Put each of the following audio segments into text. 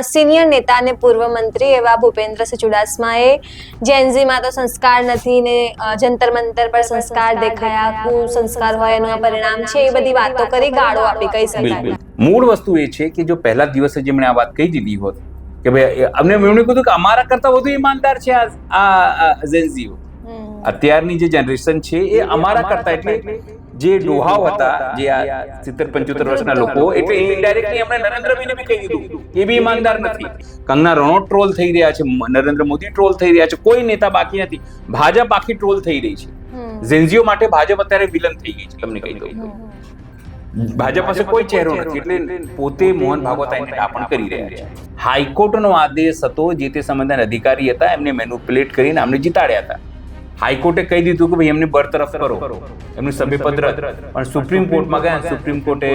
Senior નેતા અને પૂર્વ મંત્રી એવા ભૂપેન્દ્રસિંહ ચુડાસમાએ જેનઝીમાં તો સંસ્કાર નથી ને જંતર મંતર પર સંસ્કાર દેખાયા, કુસંસ્કાર હોય એનું આ પરિણામ છે, એ બધી વાતો કરી, ગાળો આપી, કહી શકાય. મૂળ વસ્તુ એ છે કે જો પહેલા દિવસે જેમણે આ વાત કહી દીધી હોત કે ભાઈ અમને એમણે કીધું કે અમારા કરતા વધુ ઈમાનદાર છે આ જેનઝીઓ, અત્યારની જે જનરેશન છે એ અમારા કરતા, એટલે જે ડોહાઓ હતા, જે આ 70-75 વર્ષના લોકો, એટલે ઇનડાયરેક્ટલી એમણે નરેન્દ્રભાઈને બી કહી દીધું એ બી ઈમાનદાર નથી. કંગના રનૌત ટ્રોલ થઈ રહ્યા છે, નરેન્દ્ર મોદી ટ્રોલ થઈ રહ્યા છે, કોઈ નેતા બાકી નથી, ભાજપ આખી ટ્રોલ થઈ રહી છે. જેનઝીઓ માટે ભાજપ અત્યારે વિલન થઈ ગઈ છે, તમને કહી દઉં. ભાજપ પાસે કોઈ ચહેરો નથી, એટલે પોતે મોહન ભાગવત આઈને ડાપણ કરી રહ્યા છે. હાઈકોર્ટનો આદેશ હતો, જે તે સંબંધના અધિકારી હતા, એમને મેનિપ્યુલેટ કરીને અમને જીતાડ્યા હતા. હાઈકોર્ટે કહી દીધું કે ભાઈ એમને બરતરફ કરો, એમનું સભ્યપદ રદ. પણ સુપ્રીમ કોર્ટમાં ગયા, સુપ્રીમ કોર્ટે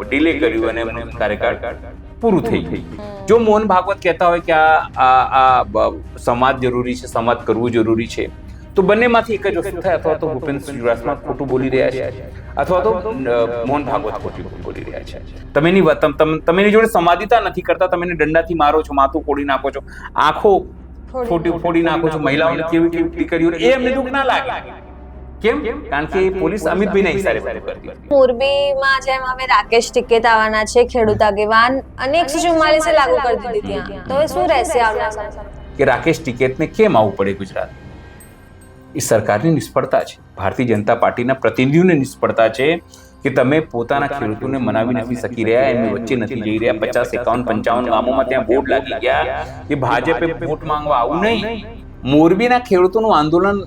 ડિલે કર્યું અને એમનું કાર્યકાળ પૂરું થઈ ગયું. જો મોહન ભાગવત કહેતા હોય કે આ સમાજ જરૂરી છે, સમાજ કરવું જરૂરી છે, તો બંનેમાંથી એક જ વસ્તુ થાય, અથવા તો ભૂપેન્દ્ર ચુડાસમા ખોટું બોલી રહ્યા છે, અથવા તો મોહન ભાગવત ખોટું બોલી રહ્યા છે. તમે એની જોડે સમાધિતા નથી કરતા, તમે એને દંડાથી મારો છો, માથું ફોડી નાખો છો, આંખો ફોડી નાખો છો, મહિલાઓને કેવી દીકરીઓ, એ એમને દુઃખ ના લાગે. કેમ? કારણ કે પોલીસ અમિતભાઈના ઈશારે કરતી. મોરબીમાં જેમ હવે રાકેશ ટિકિટ આવવાના છે, ખેડૂત આગેવાન, અને 144 લાગુ કરી દીધી ત્યાં, તો હવે શું રહેશે આવનાર સમયમાં? કે રાકેશ ટિકિટને કેમ આવવું પડે ગુજરાત? એ સરકારની નિષ્ફળતા છે, ભારતીય જનતા પાર્ટીના પ્રતિનિધિઓની નિષ્ફળતા છે કે તમે પોતાના ખેડૂતોને મનાવી નથી શકી રહ્યા, એમની વચ્ચે નથી જઈ રહ્યા. 50, 51, 55 ગામોમાં ત્યાં બોર્ડ લાગી ગયા કે ભાજપે વોટ માંગવા આવું નહીં. મોરબીના ખેડૂતોનું આંદોલન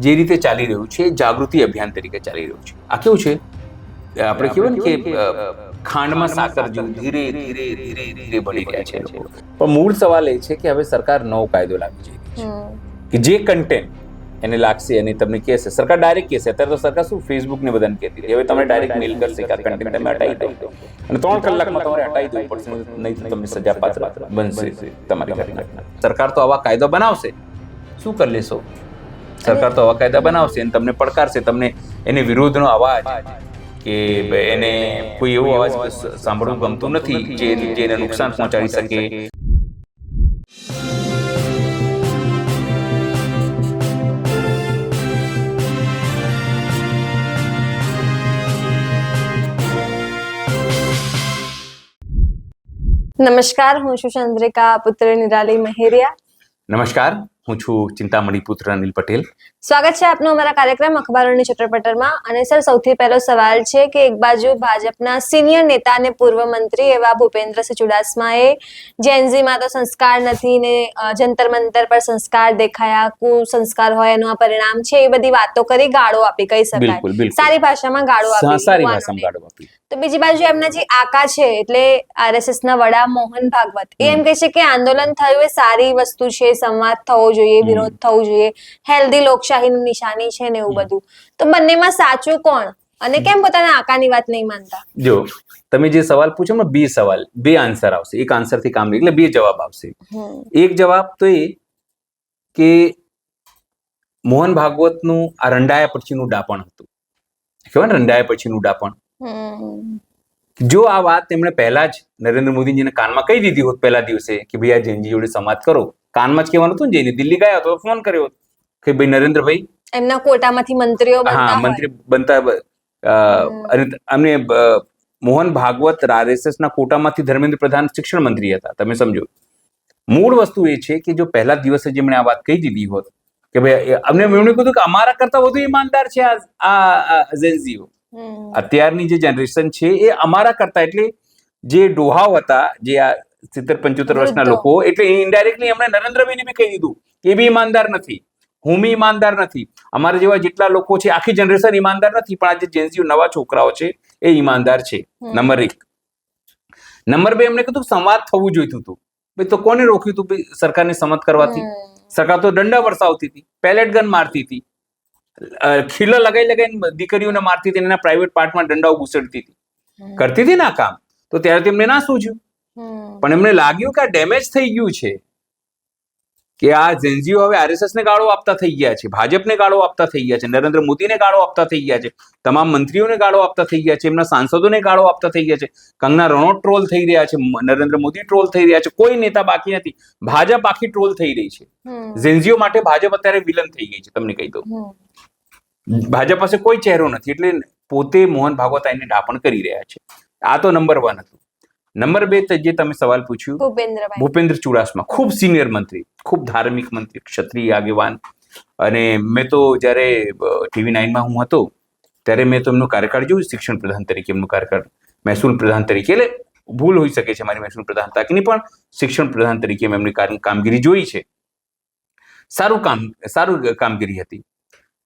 જે રીતે ચાલી રહ્યું છે, જાગૃતિ અભિયાન તરીકે ચાલી રહ્યું છે. આ કેવું છે, આપણે કહેવાય ને કે ખાંડમાં સાકર જેવું ધીરે ધીરે ધીરે ધીરે ભળી રહ્યા છે લોકો. પણ મૂળ સવાલ એ છે કે હવે સરકાર નવો કાયદો લાવી જઈ રહી છે કે જે કન્ટેન્ટ એને લાગશે અને તમને કહેશે, સરકાર ડાયરેક્ટ કહેશે. અત્યારે તો સરકાર શું ફેસબુક ને બધાને કહેતી હતી, હવે તમે ડાયરેક્ટ મેલ કરશે કે આ કન્ટેન્ટ તમે હટાવી દો, અને 3 કલાકમાં તમારે હટાવી દેવું પડશે, નહીં તો તમને સજાપાત્ર બનશે તમારી ઘટના. સરકાર તો આવા કાયદા બનાવશે, શું કરી લેશો? સરકાર તો આવા કાયદા બનાવશે અને તમને પડકારશે, તમને એને વિરોધનો અવાજ કે એને કોઈ એવો અવાજ સાંભળવું ગમતું નથી જે એને નુકસાન પહોંચાડી શકે. નમસ્કાર, હું છું ચંદ્રિકા પુત્ર નિરાલી મહેરિયા. નમસ્કાર, હું છું ચિંતામણી પુત્ર અનિલ પટેલ. સ્વાગત છે આપનું અમારા કાર્યક્રમ અખબારોની ચટરપટરમાં. અને સર, સૌથી પહેલો સવાલ છે કે એક બાજુ ભાજપના સિનિયર નેતા અને પૂર્વ મંત્રી એવા ભૂપેન્દ્રસિંહ ચુડાસમાએ જેનઝીમાં તો સંસ્કાર નથી ને જંતર મંતર પર સંસ્કાર દેખાયા, કુસંસ્કાર હોય એનું આ પરિણામ છે, એ બધી વાતો કરી, ગાળો આપી, કહી શકાય. સારી ભાષામાં ગાળો આપી. તો બીજી બાજુ એમના જે આકા છે, એટલે આરએસએસ ના વડા મોહન ભાગવત, એ એમ કહે છે કે આંદોલન થયું એ સારી વસ્તુ છે, સંવાદ થવો જોઈએ, વિરોધ થવો જોઈએ, હેલ્ધી લોકશાહીની નિશાની છે ને એવું બધું. તો બંનેમાં સાચું કોણ, અને કેમ પોતાના આકાની વાત નહીં માનતા? જો તમે જે સવાલ પૂછો ને, 2 સવાલ, 2 આન્સર આવશે. એક આન્સર થી કામ નહીં, એટલે 2 જવાબ આવશે. એક જવાબ તો એ કે મોહન ભાગવતનું આ રંડાયા પછીનું ડાપણ હતું, કેવાય ને, રંડાયા પછીનું ડાપણ. જો આ વાત તેમણે પહેલા જ નરેન્દ્ર મોદીજીને કાનમાં કહી દીધી હોત પહેલા દિવસે કે ભાઈ આ જેનજી જોડે સંવાદ કરો, કાનમાં જ કહેવાનું હતું ને, જઈને દિલ્હી ગયા તો ફોન કર્યો કે ભાઈ નરેન્દ્રભાઈ, એમના કોટામાંથી મંત્રીઓ મંત્રી બનતા, અને અમને મોહન ભાગવત આરએસએસ ના કોટામાંથી ધર્મેન્દ્ર પ્રધાન શિક્ષણ મંત્રી હતા. તમે સમજો, મૂળ વસ્તુ એ છે કે જો પહેલા દિવસે જેમણે આ વાત કહી દીધી હોત કે ભાઈ અમને એમણે કીધું કે અમારા કરતા વધુ ઈમાનદાર છે આ જેનઝીઓ, અત્યારની જે જનરેશન છે એ અમારા કરતા, એટલે જે ડોહાઓ હતા, જે આ 70-75 વર્ષના લોકો, એટલે ઇનડાયરેક્ટલી એમણે નરેન્દ્રભાઈને બી કહી દીધું કે એ બી ઈમાનદાર નથી, હું બી ઈમાનદાર નથી, અમારા જેવા જેટલા લોકો છે આખી જનરેશન ઈમાનદાર નથી, પણ આ જે જેનઝીઓ નવા છોકરાઓ છે એ ઈમાનદાર છે. નંબર 1. નંબર 2, એમણે કીધું સંવાદ થવું જોઈતું હતું. ભાઈ તો કોને રોક્યું હતું સરકારને સંમત કરવાથી? સરકાર તો દંડા વરસાવતી હતી, પેલેટ ગન મારતી હતી, ખીલો લગાવીને દીકરીઓને મારતી હતી, એના પ્રાઇવેટ પાર્ટમાં દંડાઓ ઘૂસડતી હતી, કરતી હતી ને આ કામ. તો ત્યારે તેમને ના સૂઝ્યું, પણ એમને લાગ્યું કે આ ડેમેજ થઈ ગયું છે, કે આ ઝેન્ઝીઓ હવે આરએસએસ ને ગાળો આપતા થઈ ગયા છે, ભાજપને ગાળો આપતા થઈ ગયા છે, નરેન્દ્ર મોદીને ગાળો આપતા થઈ ગયા છે, તમામ મંત્રીઓને ગાળો આપતા થઈ ગયા છે, એમના સાંસદોને ગાળો આપતા થઈ ગયા છે, કંગના રનૌત ટ્રોલ થઈ રહ્યા છે, નરેન્દ્ર મોદી ટ્રોલ થઈ રહ્યા છે, કોઈ નેતા બાકી નથી, ભાજપ આખી ટ્રોલ થઈ રહી છે. ઝેન્ઝીઓ માટે ભાજપ અત્યારે વિલન થઈ ગઈ છે, તમને કહી દઉં. ભાજપ પાસે કોઈ ચહેરો નથી, એટલે પોતે મોહન ભાગવત આઈને ડાપણ કરી રહ્યા છે. આ તો નંબર 1 હતું. નંબર 2 જે તમે સવાલ પૂછ્યું, ભૂપેન્દ્ર ચુડાસમા, ખૂબ સિનિયર મંત્રી, ખૂબ ધાર્મિક મંત્રી, ક્ષત્રિય આગેવાન. અને મેં તો જ્યારે TV9 હું હતો ત્યારે મેં તો એમનો કાર્યકાળ જોયું, શિક્ષણ પ્રધાન તરીકે એમનો કાર્યકાળ, મહેસૂલ પ્રધાન તરીકે, એટલે ભૂલ હોઈ શકે છે મારી મહેસૂલ પ્રધાન તરીકેની, પણ શિક્ષણ પ્રધાન તરીકે મેં એમની કામગીરી જોઈ છે. સારું કામગીરી હતી.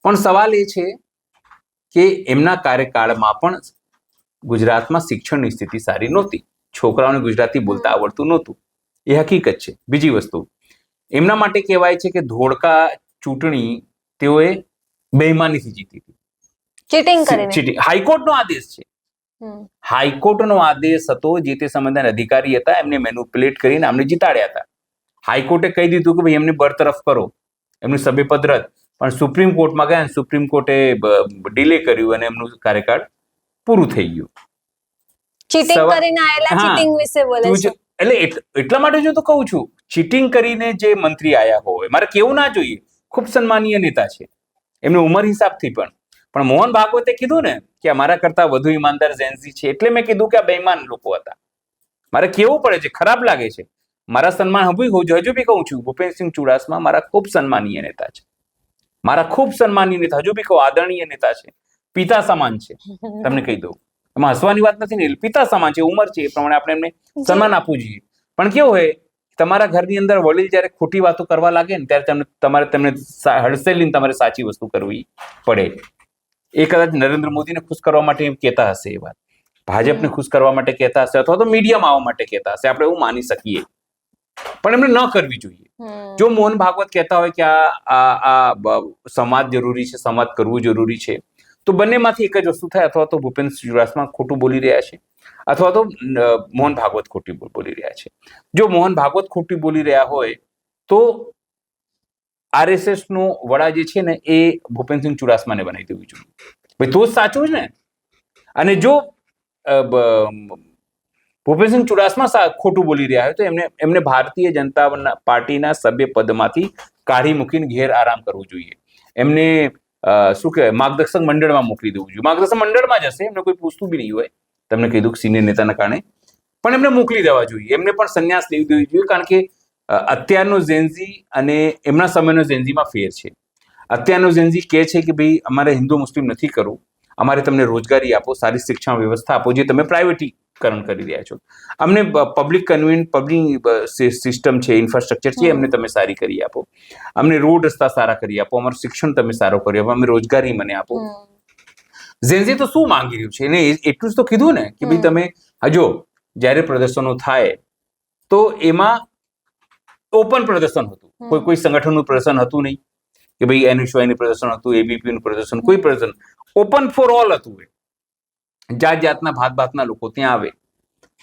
પણ સવાલ એ છે કે એમના કાર્યકાળમાં પણ ગુજરાતમાં શિક્ષણની સ્થિતિ સારી નહોતી, છોકરાઓને ગુજરાતી બોલતા આવડતું નહોતું, એ હકીકત છે. બીજી વસ્તુ, એમના માટે કહેવાય છે કે ધોળકા ચૂંટણી તેઓએ બેઈમાનીથી જીતી હતી, ચીટિંગ. હાઈકોર્ટનો આદેશ છે, હાઈકોર્ટનો આદેશ હતો, જે તે સમયના અધિકારી હતા એમને મેનિપ્યુલેટ કરીને અમને જીતાડ્યા હતા. હાઈકોર્ટે કહી દીધું કે ભાઈ એમને બરતરફ કરો, એમનું સભ્યપદ રદ. પણ સુપ્રીમ કોર્ટમાં ગયા, સુપ્રીમ કોર્ટે ડિલે કર્યું અને એમનું કાર્યકાળ પૂરું થઈ ગયું. એટલે એટલા માટે જો તો કહું છું, ચીટિંગ કરીને જે મંત્રી આયા હોય, મારે કેવું ના જોઈએ, ખૂબ સન્માનીય નેતા છે એમની ઉંમર હિસાબથી પણ મોહન ભાગવતે કીધું ને કે અમારા કરતા વધુ ઈમાનદાર ઝેન્ઝી છે, એટલે મેં કીધું કે આ બેઈમાન લોકો હતા. મારે કેવું પડે છે, ખરાબ લાગે છે. મારા સન્માન હજુ બી કહું છું, ભૂપેન્દ્રસિંહ ચુડાસમા મારા ખૂબ સન્માનીય નેતા છે, મારા ખૂબ સન્માનીય નેતા, હજુ બી કહું આદરણીય નેતા છે, પિતા સમાન છે. તમને કહી દઉં, એમાં હસવાની વાત નથી ને, પિતા સમાન છે, ઉંમર છે, એ પ્રમાણે આપણે એમને સન્માન આપવું જોઈએ. પણ કેવું હોય, તમારા ઘરની અંદર વડીલ જયારે ખોટી વાતો કરવા લાગે ને ત્યારે તમારે તેમને હડસેલીને તમારે સાચી વસ્તુ કરવી પડે. એ કદાચ નરેન્દ્ર મોદીને ખુશ કરવા માટે એમ કહેતા હશે, એ વાત ભાજપને ખુશ કરવા માટે કહેતા હશે, અથવા તો મીડિયામાં આવવા માટે કહેતા હશે, આપણે એવું માની શકીએ, પણ એમને ન કરવી જોઈએ. જો મોહન ભાગવત કહેતા હોય કે આ સંવાદ જરૂરી છે, સંવાદ કરવું જરૂરી છે, તો બંનેમાંથી એક જ વસ્તુ થાય, અથવા તો ભૂપેન્દ્ર ચુડાસમા ખોટું બોલી રહ્યા છે, અથવા તો મોહન ભાગવત ખોટી બોલી રહ્યા છે. જો મોહન ભાગવત ખોટી બોલી રહ્યા હોય તો આરએસએસ નો વડા જે છે ને એ ભૂપેન્દ્રસિંહ ચુડાસમાને બનાવી દેવું જોઈએ, ભાઈ તો જ સાચું છે ને. અને જો ભૂપેન્દ્રસિંહ ચુડાસમા ખોટું બોલી રહ્યા હોય તો એમને ભારતીય જનતા પાર્ટીના સભ્ય પદમાંથી કાઢી મૂકીને ઘેર આરામ કરવું જોઈએ. એમને શું કહેવાય, માર્ગદર્શક મંડળમાં મોકલી દેવું જોઈએ. માર્ગદર્શક મંડળમાં જશે, એમને કોઈ પૂછતું બી નહીં હોય, તમને કીધું સિનિયર નેતાના કારણે, પણ એમને મોકલી દેવા જોઈએ. એમને પણ સંન્યાસ લેવી દેવી જોઈએ, કારણ કે અત્યારનો ઝેન્ઝી અને એમના સમયનો ઝેન્ઝીમાં ફેર છે. અત્યારનો ઝેન્ઝી કહે છે કે ભાઈ અમારે હિન્દુ મુસ્લિમ નથી કરવું, અમારે તમને રોજગારી આપો, સારી શિક્ષણ વ્યવસ્થા આપો, જે તમે પ્રાઇવેટીકરણ કરી રહ્યા છો. અમને પબ્લિક સિસ્ટમ છે, ઇન્ફ્રાસ્ટ્રક્ચર છે, એમને તમે સારી કરી આપો, અમને રોડ રસ્તા સારા કરી આપો, અમારું શિક્ષણ તમે સારો કરી આપો, અમે રોજગારી મને આપો. ઝેન્ઝી તો શું માંગી રહ્યું છે, એને એટલું જ તો કીધું ને કે ભાઈ તમે હજો જ્યારે પ્રદર્શનો થાય તો એમાં ઓપન પ્રદર્શન હતું, કોઈ સંગઠનનું પ્રદર્શન હતું નહીં કે ભાઈ એનએસયુઆઈનું પ્રદર્શન હતું, એબીપીનું પ્રદર્શન, કોઈ પ્રદર્શન ઓપન ફોર ઓલ હતું. જાત જાતના ભાતના લોકો ત્યાં આવે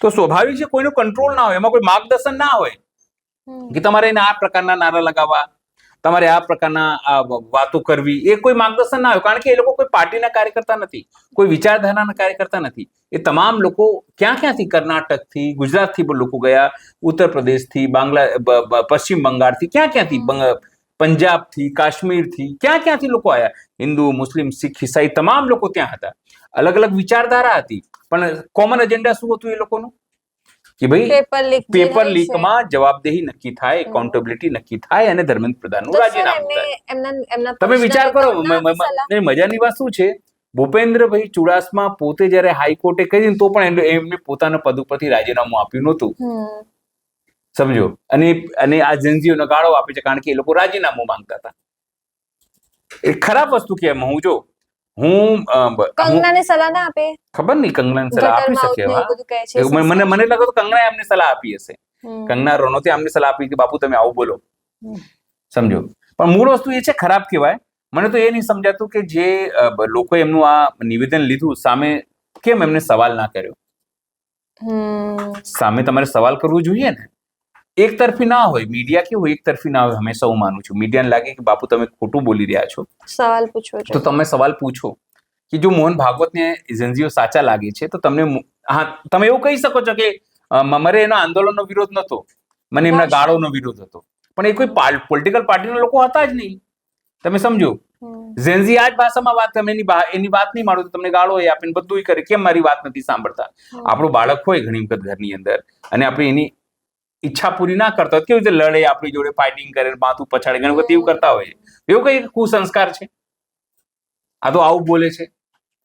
તો સ્વાભાવિક છે કોઈનો કંટ્રોલ ના હોય, એમાં કોઈ માર્ગદર્શન ના હોય કે તમારે એને આ પ્રકારના નારા લગાવવા, તમારે આ પ્રકારના વાતો કરવી, એ કોઈ માર્ગદર્શન ના હોય. કારણ કે એ લોકો કોઈ પાર્ટીના કાર્યકર્તા નથી, કોઈ વિચારધારાના કાર્યકર્તા નથી. એ તમામ લોકો ક્યાંથી, કર્ણાટકથી, ગુજરાતથી પણ લોકો ગયા, ઉત્તર પ્રદેશથી, પશ્ચિમ બંગાળથી, ક્યાંથી, પંજાબથી, કાશ્મીરથી, ક્યાંથી લોકો આવ્યા. હિન્દુ, મુસ્લિમ, શીખ, ઈસાઈ તમામ લોકો ત્યાં હતા. અલગ અલગ વિચારધારા હતી, પણ કોમન એજન્ડા શું હતું એ લોકોનું કે ભાઈ પેપર લીકમાં જવાબદેહી નક્કી થાય, એકાઉન્ટેબિલિટી નક્કી થાય અને ધર્મેન્દ્ર પ્રધાનનું રાજીનામું થાય. તમે વિચાર કરો, મજાની વાત શું છે, ભૂપેન્દ્રભાઈ ચુડાસમા પોતે જયારે હાઈકોર્ટે કહી તો પણ એમને પોતાના પદ ઉપરથી રાજીનામું આપ્યું નહોતું, સમજો. અને આ ઝેન્ઝીઓને ગાળો આપે છે કારણ કે એ લોકો રાજીનામું માંગતા હતા. એ ખરાબ વસ્તુ કેમ, હું કંગનાને સલાહ ના આપે, ખબર નહીં કંગનાને સલાહ આપી શકે. મને લાગે તો કંગનાએ અમને સલાહ આપી હશે, કંગના રનૌતે અમને સલાહ આપી કે બાપુ તમે આવું બોલો, સમજો. પણ મૂળ વસ્તુ એ છે, ખરાબ કહેવાય. મને તો એ નહીં સમજાતું કે જે લોકો એમનું આ નિવેદન લીધું સામે કેમ એમને સવાલ ના કર્યો. સામે તમારે સવાલ કરવો જોઈએ ને. એક તરફી ના હોય, મીડિયા કેવું એક તરફી ના હોય, હંમેશા હું માનું છું. મીડિયાને લાગે કે બાપુ તમે ખોટું બોલી રહ્યા છો, સવાલ પૂછવો તો તમે સવાલ પૂછો કે જો મોહન ભાગવતને એજન્સીઓ સાચા લાગે છે તો તમને હા તમે એવું કહી શકો છો કે મારે એનો આંદોલનનો વિરોધ નહોતો, મને એમના ગાળોનો વિરોધ હતો, પણ એ કોઈ પોલિટિકલ પાર્ટીના લોકો હતા જ નહીં. તમે સમજો, ઝેન્ઝી આ જ ભાષામાં વાત કરે, એની વાત નહીં માનો તો તમને ગાળો એ આપીને બધું કરે, કેમ મારી વાત નથી સાંભળતા. આપણું બાળક હોય ઘણી વખત ઘરની અંદર અને આપણે એની ઈચ્છા પૂરી ના કરતા હોય, કેવી રીતે લડે, આપણી જોડે ફાઇટિંગ કરે, માથું પછાડે, ઘણી વખત એવું કરતા હોય. એવું કઈ કુસંસ્કાર છે? આ તો આવું બોલે છે,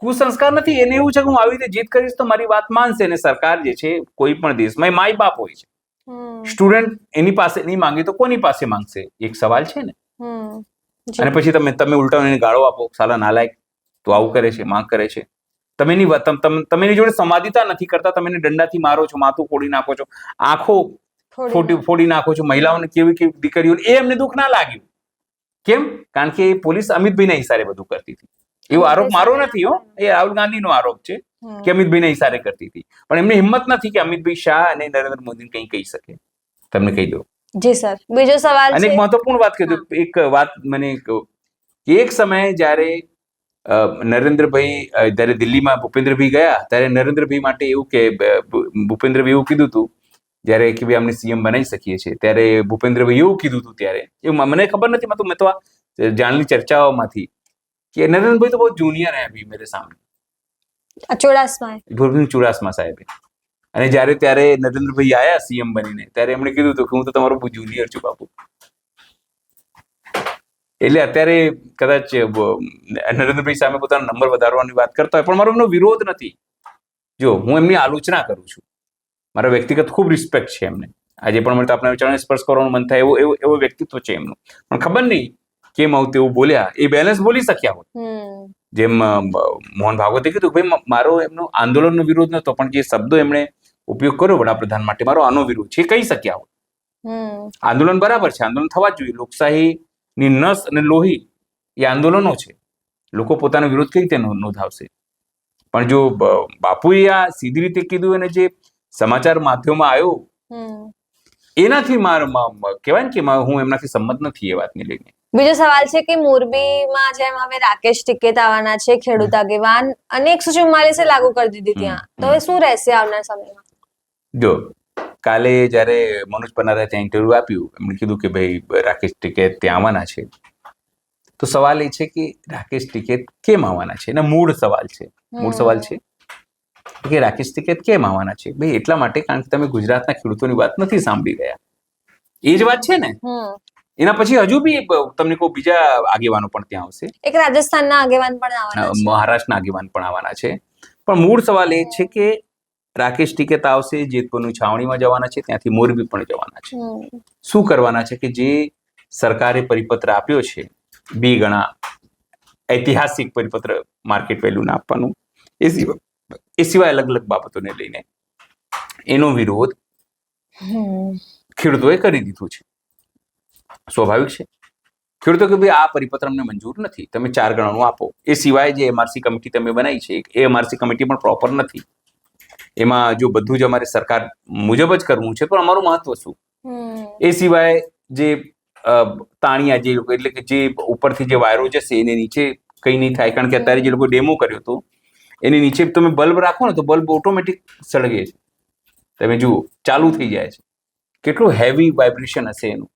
કુસંસ્કાર નથી. એને એવું છે કે હું આવી રીતે જીત કરીશ તો મારી વાત માનશે. અને સરકાર જે છે કોઈ પણ દેશમાં માય બાપ હોય છે. સ્ટુડન્ટ એની પાસે નહીં માંગે તો કોની પાસે માંગશે? એક સવાલ છે ને. અને પછી તમે ઉલટા એને ગાળો આપો, સાલા નાલાયક, તો આવું કરે છે, માંગ કરે છે. તમે એની જોડે સંવાદિતા નથી કરતા, તમે એને દંડાથી મારો છો, માથું ફોડી નાખો છો, આંખો ફોડી નાખો છો, મહિલાઓને કેવી કેવી દીકરીઓ, એ એમને દુઃખ ના લાગ્યું. કેમ? કારણ કે પોલીસ અમિતભાઈના ઇશારે બધું કરતી હતી. એવો આરોપ મારો નથી હો, એ રાહુલ ગાંધીનો આરોપ છે કે અમિતભાઈના ઇશારે કરતી હતી. પણ એમને હિંમત નથી કે અમિતભાઈ શાહ અને નરેન્દ્ર મોદીને કંઈ કહી શકે. તમને કહી દો. જી સર, બીજો સવાલ અને એક મહત્વપૂર્ણ વાત કીધું, એક વાત મને એક સમયે જ્યારે નરેન્દ્રભાઈ જ્યારે દિલ્હીમાં ભૂપેન્દ્રભાઈ ગયા ત્યારે નરેન્દ્રભાઈ માટે એવું કે ભૂપેન્દ્રભાઈ એવું કીધું હતું જ્યારે કે ભાઈ અમને સીએમ બનાવી શકીએ છીએ, ત્યારે ભૂપેન્દ્રભાઈ એવું કીધું હતું ત્યારે, એવું મને ખબર નથી, મેં તો આ જાણેલી ચર્ચાઓમાંથી કે નરેન્દ્રભાઈ તો બહુ જુનિયર હે અભી મેરે સામને, ચુડાસમા સાહેબે. અને ત્યારે નરેન્દ્રભાઈ આયા સીએમ બનીને ત્યારે એમણે કીધું હતું કે હું તો તમારો બહુ જુનિયર છું બાપુ. એટલે અત્યારે કદાચ નરેન્દ્રભાઈ સામે પોતાનો નંબર વધારવાની વાત કરતા હોય, પણ મારો એમનો વિરોધ નથી. જો હું એમની આલોચના કરું છું, મારા વ્યક્તિગત ખૂબ રિસ્પેક્ટ છે એમને. આજે પણ મને આપણે ચરણ સ્પર્શ કરવાનું મન થાય એવો વ્યક્તિત્વ છે એમનું. પણ ખબર નહીં કેમ આવું તેવું બોલ્યા. એ બેલેન્સ બોલી શક્યા હોત. જેમ મોહન ભાગવતે કીધું ભાઈ મારો એમનો આંદોલનનો વિરોધ નતો, પણ જે શબ્દો એમણે ઉપયોગ કર્યો વડાપ્રધાન માટે, મારો આનો વિરોધ છે, કહી શક્યા હોત. આંદોલન બરાબર છે, આંદોલન થવા જ જોઈએ. લોકશાહીની નસ અને લોહી એ આંદોલનો છે. લોકો પોતાનો વિરોધ કઈ રીતે નોંધાવશે? પણ જો બાપુએ આ સીધી રીતે કીધું અને જે સમાચાર માધ્યમમાં આવ્યો એનાથી કહેવાય ને કે હું એમનાથી સંમત નથી એ વાતને લઈને. બીજો સવાલ છે કે મોરબીમાં જેમ હવે રાકેશ ટિકિટ આવવાના છે, ખેડૂત આગેવાન, અને 144 લાગુ કરી દીધી ત્યાં, તો હવે શું રહેશે આવનાર સમયમાં? જો કાલે જ્યારે મનોજ પનારાએ ત્યાં ઇન્ટરવ્યુ આપ્યું, એમણે કીધું કે ભાઈ રાકેશ ટિકિટ ત્યાં આવવાના છે. તો સવાલ એ છે કે રાકેશ ટિકિટ કેમ આવવાના છે? એના મૂળ સવાલ છે કે રાકેશ ટિકિટ કેમ આવવાના છે? ભાઈ એટલા માટે કારણ કે તમે ગુજરાતના ખેડૂતોની વાત નથી સાંભળી રહ્યા. એ જ વાત છે ને. એના પછી હજુ બી તમને કોઈ બીજા આગેવાનો પણ ત્યાં આવશે. એક રાજસ્થાનના આગેવાન પણ આવવાના છે, મહારાષ્ટ્રના આગેવાન પણ આવવાના છે. પણ મૂળ સવાલ એ છે કે રાકેશ ટિકિટ આવશે, જેતપુરની છાવણીમાં જવાના છે, ત્યાંથી મોરબી પણ જવાના છે. શું કરવાના છે કે જે સરકારે પરિપત્ર આપ્યો છે 2 ગણા ઐતિહાસિક પરિપત્ર માર્કેટ વેલ્યુને આપવાનું, એ સિવાય અલગ અલગ બાબતોને લઈને એનો વિરોધ ખેડૂતોએ કરી દીધું છે. સ્વાભાવિક છે. ખેડૂતો કે ભાઈ આ પરિપત્ર અમને મંજૂર નથી, તમે 4 ગણાનું આપો. એ સિવાય જે એમઆરસી કમિટી તમે બનાવી છે એ એમઆરસી કમિટી પણ પ્રોપર નથી. એમાં જો બધું જ અમારે સરકાર મુજબ જ કરવું છે તો અમારું મહત્વ શું? એ સિવાય જે તાણિયા જે લોકો, એટલે કે જે ઉપરથી જે વાયરો જશે એને નીચે કંઈ નહીં થાય, કારણ કે અત્યારે જે લોકો ડેમો કર્યો હતો એની નીચે તમે બલ્બ રાખો ને તો બલ્બ ઓટોમેટિક સળગે છે. તમે જુઓ ચાલુ થઈ જાય છે. કેટલું હેવી વાઇબ્રેશન હશે એનું.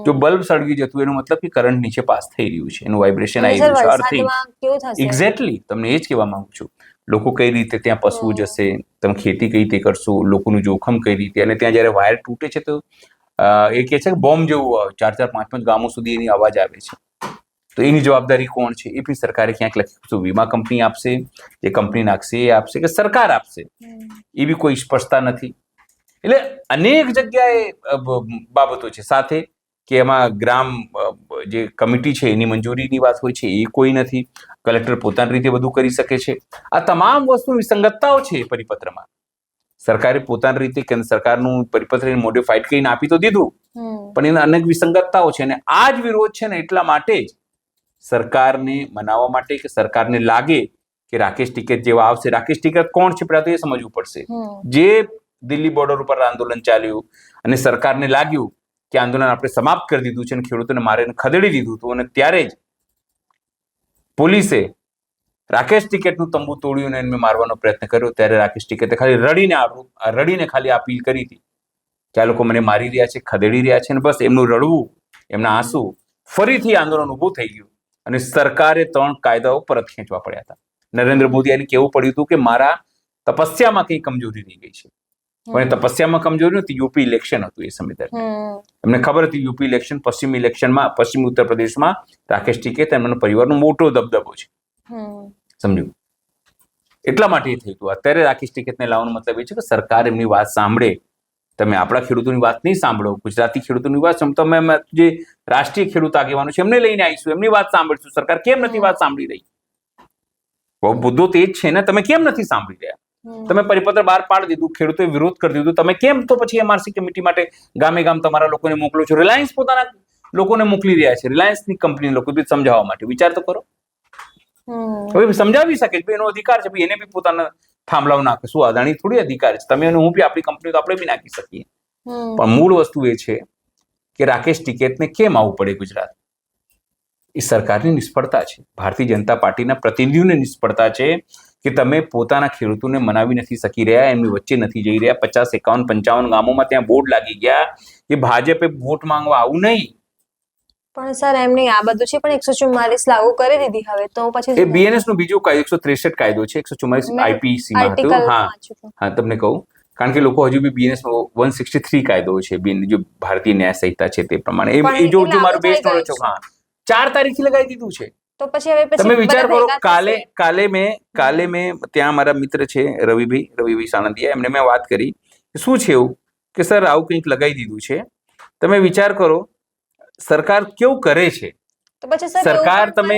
જો બલ્બ સળગી જતું એનો મતલબ કે કરંટ નીચે પાસ થઈ રહ્યું છે, એનું વાઇબ્રેશન આવી રહ્યું છે, અર્થિંગ. એક્ઝેક્ટલી તમને એ જ કહેવા માંગુ છું. લોકો કઈ રીતે ત્યાં પસવું જશે, તમે ખેતી કઈ રીતે કરશો, લોકોનું જોખમ કઈ રીતે, અને ત્યાં જ્યારે વાયર તૂટે છે તો એ કહે છે કે બોમ્બ જેવું 4-4, 5-5 ગામો સુધી એની અવાજ આવે છે. તો એની જવાબદારી કોણ છે? એ પણ સરકારે ક્યાંક લખ્યું. વીમા કંપની આપશે, જે કંપની નાખશે એ આપશે કે સરકાર આપશે? એ બી કોઈ સ્પષ્ટતા નથી. એટલે અનેક જગ્યાએ બાબતો છે. સાથે કે એમાં ગ્રામ જે કમિટી છે એની મંજૂરીની વાત હોય છે એ કોઈ નથી. કલેક્ટર પોતાની રીતે બધું કરી શકે છે. આ તમામ વસ્તુ વિસંગતતાઓ છે પરિપત્રમાં. સરકારે પોતાની રીતે કેન્દ્ર સરકારનું પરિપત્ર મોડિફાઈડ કરીને આપી તો દીધું, પણ એના અનેક વિસંગતતાઓ છે. અને આ જ વિરોધ છે ને એટલા માટે જ સરકારને મનાવવા માટે કે સરકારને લાગે કે રાકેશ ટિકિટ જેવા આવશે. રાકેશ ટિકિટ કોણ છે પેલા તો એ સમજવું પડશે. જે દિલ્હી બોર્ડર ઉપર આંદોલન ચાલ્યું, અને સરકારને લાગ્યું કે આંદોલન આપણે સમાપ્ત કરી દીધું છે અને ખેડૂતોને મારીને ખદેડી દીધું હતું, અને ત્યારે જ પોલીસે રાકેશ ટિકેટનું તંબુ તોડ્યું અને એને મારવાનો પ્રયત્ન કર્યો. ત્યારે રાકેશ ટિકેતે ખાલી રડીને ખાલી અપીલ કરી હતી કે આ લોકો મને મારી રહ્યા છે, ખદેડી રહ્યા છે, અને બસ એમનું રડવું, એમના આંસુ, ફરીથી આંદોલન ઊભું થઈ ગયું અને સરકારે 3 કાયદાઓ પરત ખેંચવા પડ્યા હતા. નરેન્દ્ર મોદી એને કહેવું પડ્યું હતું કે મારા તપસ્યામાં કઈ કમજોરી રહી ગઈ છે, પણ તપસ્યામાં કમજોરી નથી, યુપી ઇલેક્શન હતું એ સમય દરમિયાન. એમને ખબર હતી યુપી ઇલેક્શન, પશ્ચિમ ઉત્તર પ્રદેશમાં રાકેશ ટિકેત એમનો પરિવારનો મોટો દબદબો છે, સમજ્યું? એટલા માટે એ થયું હતું. અત્યારે રાકેશ ટિકેતને લાવવાનો મતલબ એ છે કે સરકાર એમની વાત સાંભળે. તમે આપણા ખેડૂતોની વાત નહીં સાંભળો, ગુજરાતી ખેડૂતોની વાત સાંભળો. તમે જે રાષ્ટ્રીય ખેડૂત આગેવાનો છે એમને લઈને આવીશું, એમની વાત સાંભળીશું. સરકાર કેમ નથી વાત સાંભળી રહી? મુદ્દો તે જ છે ને, તમે કેમ નથી સાંભળી રહ્યા? તમે પરિપત્ર બહાર પાડી દીધું, ખેડૂતોએ વિરોધ કરી દીધું, તમે કેમ તો પછી એમઆરસી કમિટી માટે ગામે ગામ તમારા લોકોને મોકલો છો? રિલાયન્સ પોતાના લોકોને મોકલી રહ્યા છે, રિલાયન્સની કંપની લોકો સમજાવવા માટે. વિચાર તો કરો. હવે સમજાવી શકે છે, એનો અધિકાર છે, એને બી પોતાના થાંભલાઓ નાખે. શું અદાણી થોડી અધિકાર છે? તમે અને હું બી આપણી કંપની તો આપણે બી નાખી શકીએ. પણ મૂળ વસ્તુ એ છે કે રાકેશ ટિકેતને કેમ આવવું પડે ગુજરાત? એ સરકારની નિષ્ફળતા છે, ભારતીય જનતા પાર્ટીના પ્રતિનિધિઓની નિષ્ફળતા છે કે તમે પોતાના ખેડૂતોને મનાવી નથી શકી રહ્યા, એમની વચ્ચે નથી જઈ રહ્યા. 50, 51, 55 ગામોમાં ત્યાં બોર્ડ લાગી ગયા કે ભાજપે વોટ માંગવા આવું નહીં. પણ સર એમ નહીં, આ બધું છે, પણ 144 લાગુ કરી દીધી હવે તો પછી એ બીએનએસ નો બીજો કાયદો 163 કાયદો છે, 144 આઈપીસી માં હતું. હા તમને કહું, કારણ કે લોકો હજુ બી બીએનએસ 163 કાયદો છે, જો ભારતીય ન્યાય સંહિતા છે તે પ્રમાણે. એ જો મારું બેસ્ટ નોલેજ છે. હા, 4 તારીખથી લગાવી દીધું છે. તો પછી હવે તમે વિચાર કરો, કાલે મેં ત્યાં મારા મિત્ર છે રવિભાઈ સાણંદિયા, એમને મેં વાત કરી શું છે એવું કે સર આવું કંઈક લગાવી દીધું છે. તમે વિચાર કરો સરકાર કેવું કરે છે. તો પછી સરકાર તમે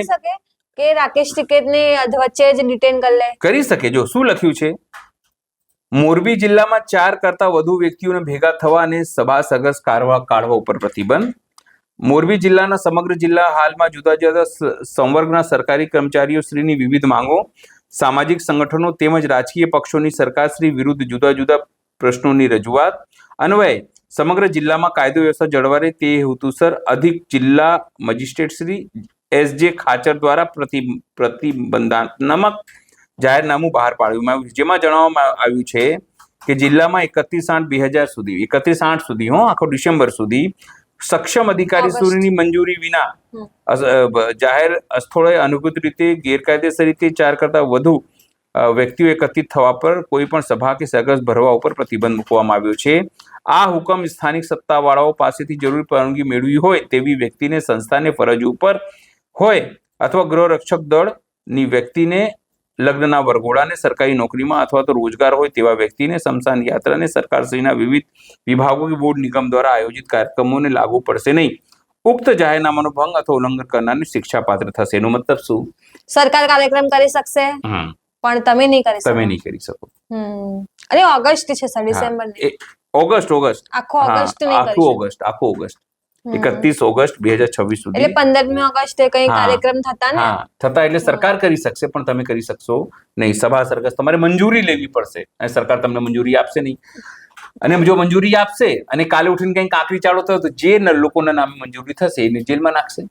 કે રાકેશ ટિકેતને વચ્ચે જ ડિટેન કરી શકે. જો શું લખ્યું છે, મોરબી જિલ્લામાં 4 કરતા વધુ વ્યક્તિઓને ભેગા થવા અને સભા સરઘસ કાઢવા ઉપર પ્રતિબંધ. મોરબી જિલ્લાના સમગ્ર જિલ્લા હાલમાં જુદા જુદા સંવર્ગના સરકારી કર્મચારીઓ શ્રીની વિવિધ માંગો, સામાજિક સંગઠનો તેમજ રાજકીય પક્ષોની સરકારશ્રી વિરુદ્ધ જુદા જુદા પ્રશ્નોની રજૂઆત અન્વયે સમગ્ર જિલ્લામાં કાયદો વ્યવસ્થા જળવાય તે હેતુસર અધિક જિલ્લા મજિસ્ટ્રેટ શ્રી SJ ખાચર દ્વારા પ્રતિબંધાત્મક જાહેરનામું બહાર પાડવામાં આવ્યું, જેમાં જણાવવામાં આવ્યું છે કે જિલ્લામાં 31/8 સુધી આખો ડિસેમ્બર સુધી સક્ષમ અધિકારી સુધીની મંજૂરી વિના જાહેર સ્થળોએ અનુકૂળ રીતે ગેરકાયદેસર રીતે 4 કરતા વધુ વ્યક્તિઓ એકત્રિત થવા પર કોઈ પણ સભા કે સરઘસ ભરવા ઉપર પ્રતિબંધ મૂકવામાં આવ્યો છે. આ હુકમ સ્થાનિક સત્તાવાળાઓ પાસેથી જરૂરી પરવાનગી મેળવી હોય તેવી વ્યક્તિને, સંસ્થાને ફરજ ઉપર હોય અથવા ગૃહ રક્ષક દળની વ્યક્તિને, લગ્નના વરઘોડાને, સરકારી નોકરીમાં અથવા તો રોજગાર હોય તેવા વ્યક્તિને, સ્મશાન યાત્રાને, સરકારશ્રીના વિવિધ વિભાગો કે બોર્ડ નિગમ દ્વારા આયોજિત કાર્યક્રમોને લાગુ પડશે નહીં. ઉક્ત જાહેરનામાનો ભંગ અથવા ઉલ્લંઘન કરનારને શિક્ષા પાત્ર થશે. એનો મતલબ શું? સરકાર કાર્યક્રમ કરી શકશે પણ તમે નહીં કરી શકો. અને ઓગસ્ટ છે સર, ડિસેમ્બર નહીં. ઓગસ્ટ આખું ઓગસ્ટ 31 ઓગસ્ટ 2026 સુધી, એટલે 15મી ઓગસ્ટે કઈ કાર્યક્રમ થતા એટલે સરકાર કરી શકશે પણ તમે કરી શકશો નહીં. સભા સરઘસ તમારે મંજૂરી લેવી પડશે અને સરકાર તમને મંજૂરી આપશે નહીં. અને જો મંજૂરી આપશે અને કાલે ઉઠીને કઈ કાંકરી ચાળો થયો તો જે લોકોના નામે મંજૂરી થશે એને જેલમાં નાખશે.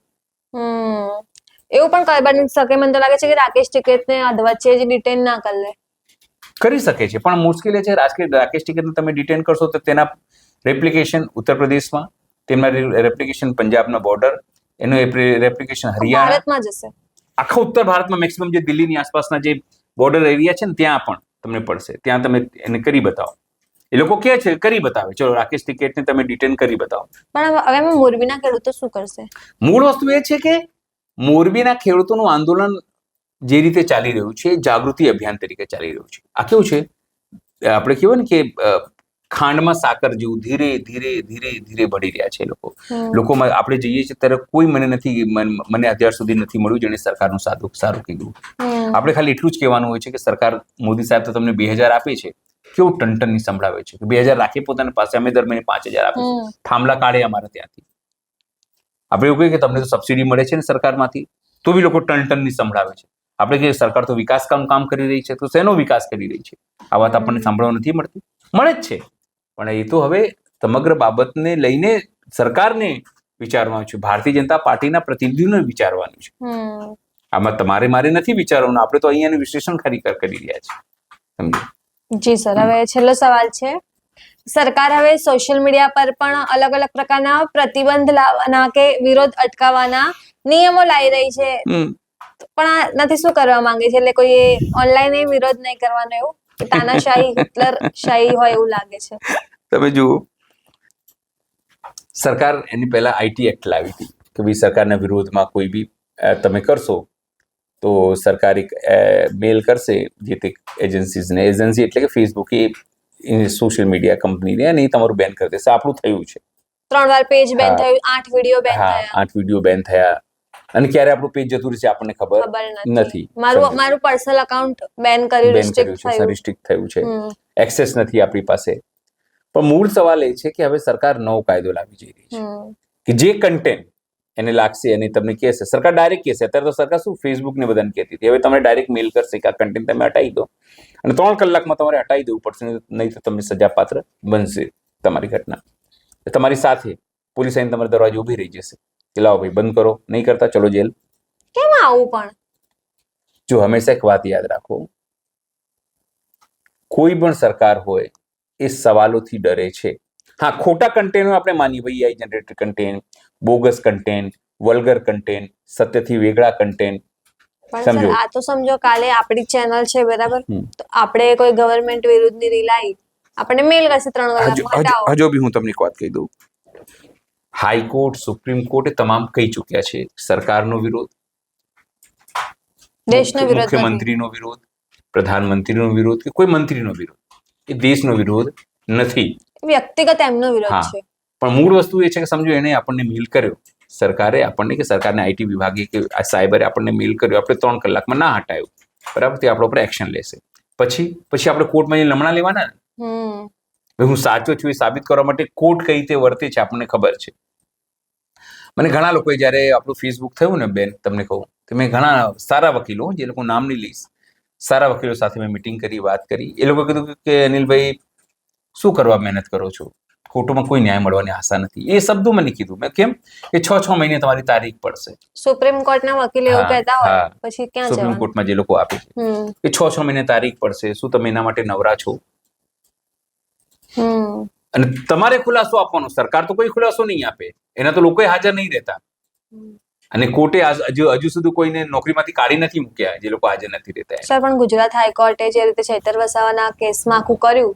એવું પણ કઈ બની શકે. મને તો લાગે છે કે રાકેશ ટિકેતને અધવચ્ચે જ ડિટેન ના કરી શકે છે, પણ મુશ્કેલ એ છે રાકેશ ટિકિટને તમે ડિટેન કરશો તો તેના રેપ્લિકેશન ઉત્તર પ્રદેશમાં, તેમના રેપ્લિકેશન પંજાબના બોર્ડર, એનું રેપ્લિકેશન હરિયાણા, ભારતમાં જશે. આખા ઉત્તર ભારતમાં મેક્સિમમ જે દિલ્હીની આસપાસના જે બોર્ડર એરિયા છે ને ત્યાં પણ તમને પડશે. ત્યાં તમે એને કરી બતાવો. એ લોકો કહે છે કરી બતાવે, ચલો રાકેશ ટિકિટને તમે ડિટેન કરી બતાવો. પણ હવે મોરબીના ખેડૂતો શું કરશે? મૂળ વસ્તુ એ છે કે મોરબીના ખેડૂતોનું આંદોલન જે રીતે ચાલી રહ્યું છે, જાગૃતિ અભિયાન તરીકે ચાલી રહ્યું છે. આ કેવું છે, આપણે કહેવાય ને કે ખાંડમાં સાકર જેવું ધીરે ધીરે ધીરે ધીરે ભળી રહ્યા છે લોકોમાં. આપણે જઈએ છીએ ત્યારે કોઈ મને અત્યાર સુધી નથી મળ્યું જેને સરકારનું સારું કીધું. આપણે ખાલી એટલું જ કહેવાનું હોય છે કે સરકાર, મોદી સાહેબ તો તમને 2000 આપે છે, કેવું ટનટનની સંભળાવે છે કે 2000 રાખી પોતાની પાસે, અમે દર મહિને 5000 આપે છે, થાંભલા કાઢે અમારે ત્યાંથી. આપણે એવું કહીએ કે તમને તો સબસિડી મળે છે ને સરકારમાંથી, તો બી લોકો ટનટનની સંભળાવે છે. આપણે કહીએ સરકાર તો વિકાસ કામ કરી રહી છે, તો શેનો વિકાસ કરી રહી છે? આ વાત આપણને સાંભળવા નથી મળતી. મળે જ છે, પણ એ તો હવે સમગ્ર બાબતને લઈને સરકારને વિચારવાનું છે, ભારતીય જનતા પાર્ટીના પ્રતિનિધિઓને વિચારવાનું છે. આમાં તમારે મારે નથી વિચારવાનું, આપણે તો અહીંયાનું વિશ્લેષણ કરી રહ્યા છે. સમજો. જી સર, હવે છેલ્લો સવાલ છે. સરકાર હવે સોશિયલ મીડિયા પર પણ અલગ અલગ પ્રકારના પ્રતિબંધ લાવવાના કે વિરોધ અટકાવવાના નિયમો લાવી રહી છે, પણ આ નથી શું કરવા માંગે છે? એટલે કોઈ ઓનલાઈન વિરોધ નહીં કરવાનો, એવું તાનાશાહી હિટલર શાહી હોય એવું લાગે છે. તમે જુઓ, સરકાર એની પહેલા આઈટી એક્ટ લાવી હતી કે ભાઈ સરકારના વિરોધમાં કોઈ બી તમે કરશો તો સરકાર એક મેલ કરશે જે તે એજન્સીઝને. એજન્સી એટલે કે ફેસબુક એ સોશિયલ મીડિયા કંપનીને, અને એ તમારું બેન કરી દેશે. આપણું થયું છે, 3 વાર પેજ બેન થયું, 8 વિડીયો બેન થયા. 8 વિડીયો બેન થયા, અને ક્યારે આપણું પેજ જતું રહેશે આપણને ખબર નથી. મારું પર્સનલ અકાઉન્ટ બેન કર્યું, રિસ્ટ્રિક્ટ થયું છે, એક્સેસ નથી આપણી પાસે. પણ મૂળ સવાલ એ છે કે હવે સરકાર નવો કાયદો લાવી જઈ રહી છે કે જે કન્ટેન્ટ એને લાગશે અને તમને કહેશે, સરકાર ડાયરેક્ટ કહેશે. અત્યારે તો સરકાર શું ફેસબુક ને બધાને કહેતી હતી, હવે તમને ડાયરેક્ટ મેલ કરશે કે આ કન્ટેન્ટ તમે હટાવી દો, અને 3 કલાકમાં તમારે હટાવી દેવું પડશે, નહીં તો તમે સજાપાત્ર બનશે તમારી ઘટના. તમારી સાથે પોલીસ આવીને તમારા દરવાજે ઉભી રહી જશે કે લાવો ભાઈ બંધ કરો, નહીં કરતા ચલો જેલ. કેમ આવું? પણ જો હંમેશા એક વાત યાદ રાખો, કોઈ પણ સરકાર હોય એ સવાલોથી ડરે છે. હા, ખોટા કન્ટેન્ટ આપણે માનીએ ભાઈ, AI generated content, bogus content, vulgar content, સત્યથી વેગળા કન્ટેન્ટ. સમજો, આ તો સમજો કાલે આપણી ચેનલ છે, બરાબર, તો આપણે કોઈ ગવર્નમેન્ટ વિરુદ્ધની રીલ આવી, આપણે મેલ કરશે 3 કલાકમાં હટાવો. હજુ બી હું તમને એક વાત કહી દઉં, હાઈકોર્ટ, સુપ્રીમ કોર્ટ એ તમામ કહી ચૂક્યા છે સરકારનો વિરોધ, દેશનો વિરોધ, મુખ્યમંત્રીનો વિરોધ, પ્રધાનમંત્રીનો વિરોધ કે કોઈ મંત્રીનો વિરોધ, એ દેશનો વિરોધ નથી, વ્યક્તિગત એમનો વિરોધ છે. પણ મૂળ વસ્તુ એ છે કે સમજો એને આપણને મેલ કર્યો સરકારે, આપણને કે સરકારના આઈટી વિભાગે કે સાયબરે આપણને મેલ કર્યો, આપણે 3 કલાકમાં ના હટાયું, બરાબર, તે આપણા ઉપર એક્શન લેશે. પછી આપણે કોર્ટમાં લમણા લેવાના ને, હું સાચો છું એ સાબિત કરવા માટે કોર્ટ કઈ રીતે વર્તે છે આપણને ખબર છે. મને ઘણા લોકોએ જ્યારે આપણું ફેસબુક થયું ને બેન, તમને કહું, તો મેં ઘણા સારા વકીલો, જે લોકો નામ નહીં લઈશ, સારા વકીલો સાથે મેં મિટિંગ કરી, વાત કરી. એ લોકો કીધું કે અનિલભાઈ શું કરવા મહેનત કરો છો, કોર્ટમાં કોઈ ન્યાય મળવાની આશા નથી. એ શબ્દો મને કીધું. મેં કેમ કે 6 મહિને તમારી તારીખ પડશે. સુપ્રીમ કોર્ટના વકીલ એવું કહેતા હોય, પછી ક્યાં સુપ્રીમ કોર્ટમાં જે લોકો આપે છે કે 6 મહિને તારીખ પડશે, શું તમે એના માટે નવરા છો? અને તમારે ખુલાસો આપવાનો, સરકાર તો કોઈ ખુલાસો નહીં આપે, એના તો લોકોએ હાજર નહીં રહેતા, અને કોર્ટે હજુ સુધી કોઈને નોકરીમાંથી કાઢી નથી મૂક્યા જે લોકો હાજર નથી રહેતા. સર, પણ ગુજરાત હાઈકોર્ટે જે રીતે ચૈતર વસાવાના કેસમાં આખું કર્યું,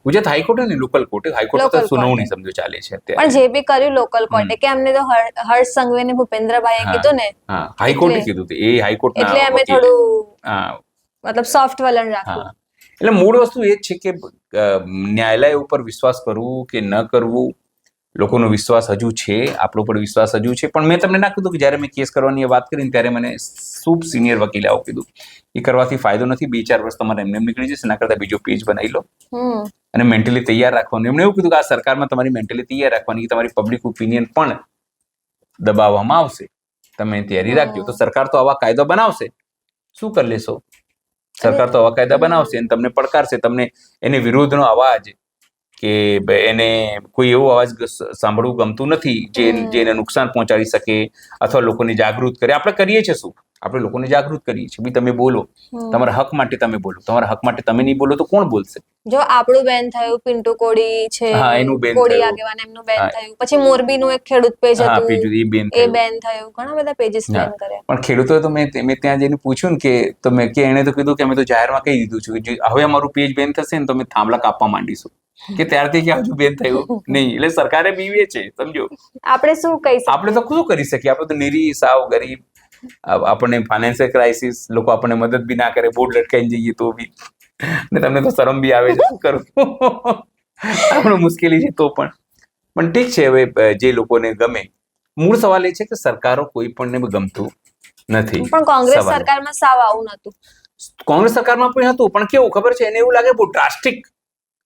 ગુજરાત હાઈકોર્ટે ને લોકલ કોર્ટે, હાઈકોર્ટ તો સુનાવણી સમજો ચાલે છે અત્યારે, પણ જે બી કર્યું લોકલ કોર્ટે, કે અમને તો હર્ષ સંઘવી ને ભૂપેન્દ્રભાઈએ કીધું ને, હા, હાઈકોર્ટે કીધું એ હાઈકોર્ટના, એટલે અમે થોડું મતલબ સોફ્ટ વલણ રાખ્યું. એટલે મૂળ વસ્તુ એ જ છે કે ન્યાયાલય ઉપર વિશ્વાસ કરવું કે ન કરવું, લોકોનો વિશ્વાસ હજુ છે, આપણો પર વિશ્વાસ હજુ છે. પણ મેં તમને ના કીધું કે જ્યારે મેં કેસ કરવાની વાત કરીને ત્યારે મને ખૂબ સિનિયર વકીલે આવું કીધું, એ કરવાથી ફાયદો નથી, 2-4 વર્ષ તમારે એમને નીકળી જશે, એના કરતા બીજો પેજ બનાવી લો અને મેન્ટલી તૈયાર રાખવાનું. એમણે એવું કીધું કે આ સરકારમાં તમારી મેન્ટલી તૈયાર રાખવાની, તમારી પબ્લિક ઓપિનિયન પણ દબાવવામાં આવશે, તમે તૈયારી રાખજો. તો સરકાર તો આવા કાયદા બનાવશે, શું કરી લેશો? સરકાર તો આવા કાયદા બનાવશે અને તમને પડકારશે, તમને એને વિરોધનો અવાજ કે એને કોઈ એવો અવાજ સાંભળવું ગમતું નથી જે એને નુકસાન પહોંચાડી શકે અથવા લોકોને જાગૃત કરે. આપણે કરીએ છીએ શું? આપણે લોકોને જાગૃત કરીએ છીએ, બી તમે બોલો, તમારા હક માટે તમે બોલો. તમારા હક માટે તમે નહીં બોલો તો કોણ બોલશે? જો આપણું બેન થયું, પિન્ટુ કોડી છે, કોડી આગેવાન, એમનું બેન થયું, પછી મોરબીનું એક ખેડૂત પેજ હતું, એ બેન થયું, ઘણા બધા પેજીસ બેન કર્યા. પણ ખેડૂતો તો મેં ત્યાં જઈને પૂછ્યું ને કે એણે તો કીધું કે અમે તો જાહેરમાં કહી દીધું છે કે હવે અમારું પેજ બેન થશે ને તો અમે થાંભલા કાપવા માંડીશું, કે ત્યારથી કે હજુ બેન થયું નહીં. એટલે સરકારે બીવે છે, સમજો. આપણે શું કહી શકીએ? આપણે તો શું કરી શકીએ? આપણે તો નિરી સાવ ગરીબ, આપણને ફાઇનાન્શિયલ ક્રાઇસિસ, લોકો આપણને મદદ બી ના કરે, બોર્ડ લટકાઈને જઈએ તો બી, ને તમને તો શરમ બી આવે છે, શું કરું? આપણું મુશ્કેલી છે તો પણ ઠીક છે, હવે જે લોકોને ગમે. મૂળ સવાલ એ છે કે સરકારો કોઈ પણને ગમતું નથી. પણ કોંગ્રેસ સરકારમાં સાવ આવું નતું. કોંગ્રેસ સરકારમાં પણ હતું, પણ કેવું ખબર છે, એને એવું લાગે બહુ ડ્રાસ્ટિક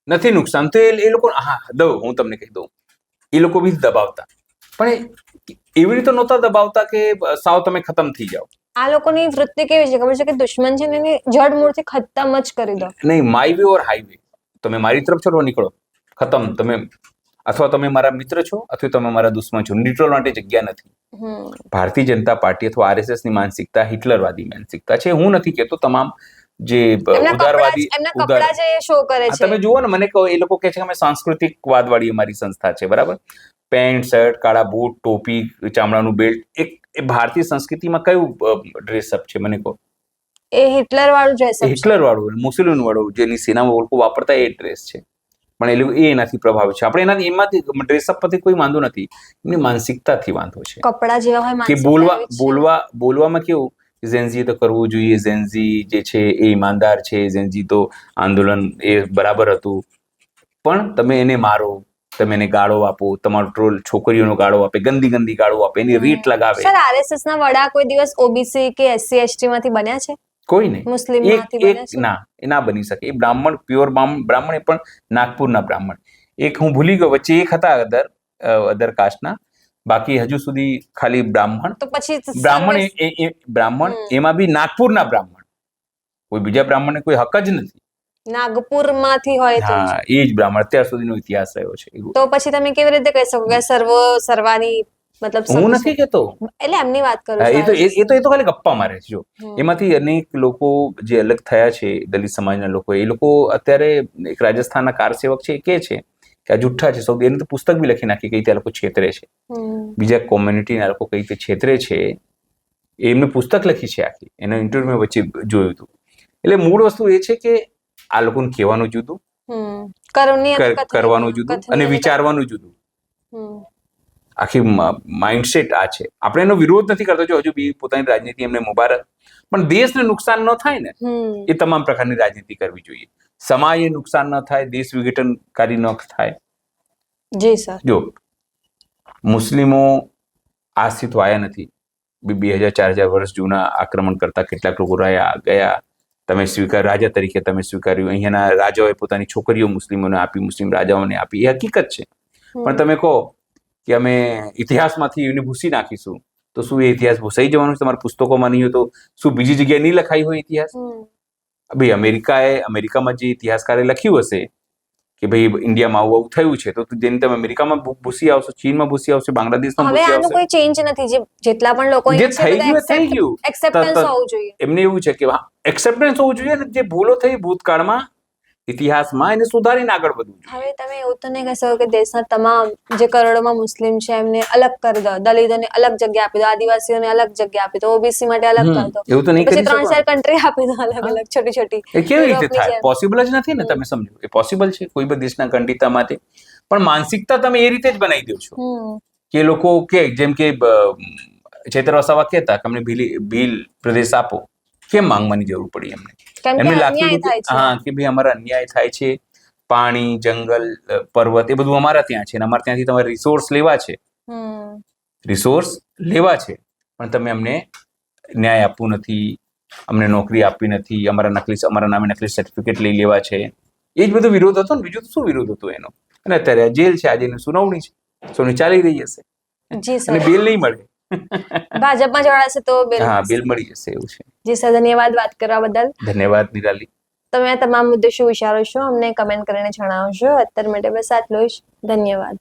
નથી નુકસાન, તો એ લોકો, હું તમને કહી દઉં, એ લોકો બી દબાવતા, પણ એવી રીતે નહોતા દબાવતા કે સાવ તમે ખતમ થઈ જાઓ. આ લોકોની વૃત્તિ કેવી છે ખબર છે કે દુશ્મન છે ને એની જડ મૂળથી ખતમ જ કરી દો. નહીં, માય વે ઓર હાઈવે, તમે મારી તરફ ચલો, નીકળો, ખતમ. તમે અથવા તમે મારા મિત્ર છો અથવા તમે મારા દુશ્મન છો. ન્યુટ્રલ માટે જગ્યા નથી. ભારતીય જનતા પાર્ટી અથવા RSS ની માનસિકતા હિટલરવાદી માનસિકતા છે. હું નથી કહેતો તમામ જે ઉદારવાદી કપડા જે શો કરે છે, તમે જુઓ ને, મને કહો, એ લોકો કહે છે કે અમે સાંસ્કૃતિક વાદવાળી અમારી સંસ્થા છે, બરાબર. પેન્ટ, શર્ટ, કાળા બૂટ, ટોપી, ચામડાનું બેલ્ટ, એ ભારતીય સંસ્કૃતિમાં કયું ડ્રેસઅપ છે મને કહો? એ હિટલર વાળું ડ્રેસઅપ, હિટલર વાળું, મુસોલિન વાળું, જેની સેનામાં લોકો વાપરતા એ ડ્રેસ છે. પણ એ લોકો એનાથી પ્રભાવિત છે. આપણે એમાંથી ડ્રેસઅપ પરથી કોઈ વાંધો નથી, એમની માનસિકતાથી વાંધો છે. કપડા જેવા હોય કે બોલવામાં કેવું, ઝેન્ઝી તો કરવું જોઈએ, ઝેન્ઝી જે છે એ ઈમાનદાર છે, ઝેન્ઝી તો આંદોલન એ બરાબર હતું. પણ તમે એને મારો, તમે એને ગાળો આપો, તમારો ટ્રોલ છોકરીઓનો ગાળો આપે, ગંદી ગાળો આપે, એની રીત લગાવે. સર, RSS ના વડા કોઈ દિવસ OBC કે SC/ST માંથી બન્યા છે? કોઈ નહીં. મુસ્લિમ માંથી બન્યા છે? ના, એ ના બની શકે. એ બ્રાહ્મણ, પ્યોર બ્રાહ્મણ, એ પણ નાગપુરના બ્રાહ્મણ. એક હું ભૂલી ગયો, વચ્ચે એક હતા અધર કાસ્ટના, બાકી હજુ સુધી ખાલી બ્રાહ્મણ. તો પછી બ્રાહ્મણ એમાં બી નાગપુરના બ્રાહ્મણ. કોઈ બીજા બ્રાહ્મણને કોઈ હક જ નથી. નાગપુર માંથી હોય તો હા, એ જ બ્રાહ્મણ અત્યાર સુધીનો ઇતિહાસ રહ્યો છે. તો પછી તમે કેવી રીતે કહી શકો કે સર્વાની મતલબ? હું નથી કહેતો, એટલે એમની વાત કરું છું. એ તો ખાલી ગપ્પા મારે છે. જો એમાંથી અનેક લોકો જે અલગ થયા છે, દલિત સમાજના લોકો, એ લોકો અત્યારે એક રાજસ્થાનના કાર સેવક છે, એ કે છે કે આ જુઠ્ઠા છે. સૌથી એને તો પુસ્તક બી લખી નાખી કઈ રીતે આ લોકો છેતરે છે, બીજા કોમ્યુનિટીના લોકો કઈ રીતે છેતરે છે. એમની પુસ્તક લખી છે આખી, એનો ઇન્ટરવ્યુ મેં વચ્ચે જોયું હતું. એટલે મૂળ વસ્તુ એ છે કે આ લોકોને કહેવાનું જુદું, કરવાનું જુદું અને વિચારવાનું જુદું. આખી માઇન્ડસેટ આ છે. આપણે એનો વિરોધ નથી કરતો, જો હજુ બી પોતાની રાજનીતિ એમને મુબારક, પણ દેશને નુકસાન ન થાય ને એ તમામ પ્રકારની રાજનીતિ કરવી જોઈએ. સમાજને નુકસાન ન થાય, દેશ વિઘટનકારી ન થાય. જી સર. જો મુસ્લિમો આજથી તો આયા નથી, 2000-4000 વર્ષ જૂના આક્રમણ કરતા કેટલાક લોકો રહ્યા ગયા. તમે રાજા તરીકે તમે સ્વીકાર્યું. અહીંયાના રાજાઓએ પોતાની છોકરીઓ મુસ્લિમોને આપી, મુસ્લિમ રાજાઓને આપી, એ હકીકત છે. પણ તમે કહો કે અમે ઇતિહાસમાંથી એને ભૂસી નાખીશું, તો શું એ ઇતિહાસ ભૂસાઈ જવાનો છે? તમારા પુસ્તકોમાં નહીં હોય તો શું બીજી જગ્યાએ નહીં લખાઈ હોય ઇતિહાસ? ભાઈ અમેરિકામાં જે ઇતિહાસકારે લખ્યું હશે કે ભાઈ ઇન્ડિયામાં આવું થયું છે, તો જેને તમે અમેરિકામાં ભૂસી આવશો, ચીનમાં ભૂસી આવશે, બાંગ્લાદેશમાં ભૂસી આવશે. કોઈ ચેન્જ નથી. જેટલા પણ લોકો જે થઈ ગયું એક્સેપ્ટન્સ હોવું જોઈએ. એમને એવું છે કે એક્સેપ્ટન્સ હોવું જોઈએ, અને જે ભૂલો થઈ ભૂતકાળમાં ઇતિહાસમાં એને સુધારીને આગળ વધવું જોઈએ. હવે તમે એવું તો નહીં કહી શકો કે દેશના તમામ જે કરોડોમાં મુસ્લિમ છે એમને અલગ કરી દો, દલિતોને અલગ જગ્યા આપી દો, આદિવાસીઓને અલગ જગ્યા આપી દો, OBC માટે અલગ કરી દો. એવું તો નહીં કરી શકો. 3-4 કન્ટ્રી આપી દો અલગ અલગ, છોટી. એ કેવી રીતે થાય? પોસિબલ જ નથી ને. તમે સમજો, એ પોસિબલ છે કોઈ પણ દેશના ખંડિતા માટે, પણ માનસિકતા તમે એ રીતે જ બનાવી દો છો કે લોકો કે જેમ કે ચૈત્ર વસાવા કહેતા કે અમને ભીલ પ્રદેશ આપો. કેમ માંગવાની જરૂર પડી એમને? એમને લાગતું હા કે ભાઈ અમારા અન્યાય થાય છે, પાણી, જંગલ, પર્વત એ બધું અમારા ત્યાં છે, અમારે ત્યાંથી તમારે રિસોર્સ લેવા છે, પણ તમે અમને ન્યાય આપવું નથી, અમને નોકરી આપવી નથી, અમારા નામે નકલી સર્ટિફિકેટ લઈ લેવા છે. એ જ બધો વિરોધ હતો ને. બીજું તો શું વિરોધ હતો એનો? અને અત્યારે જેલ છે, આજે સુનાવણી છે, સુનાવણી ચાલી રહી હશે અને બેલ નહીં મળે. ભાજપમાં જોડાશે તો બેલ મળી જશે, એવું છે. જી સર, ધન્યવાદ વાત કરવા બદલ. ધન્યવાદ નિરાલી. તમે આ તમામ મુદ્દે શું વિચારો છો અમને કમેન્ટ કરીને જણાવજો. અત્યાર માટે બસ આટલું જ. ધન્યવાદ.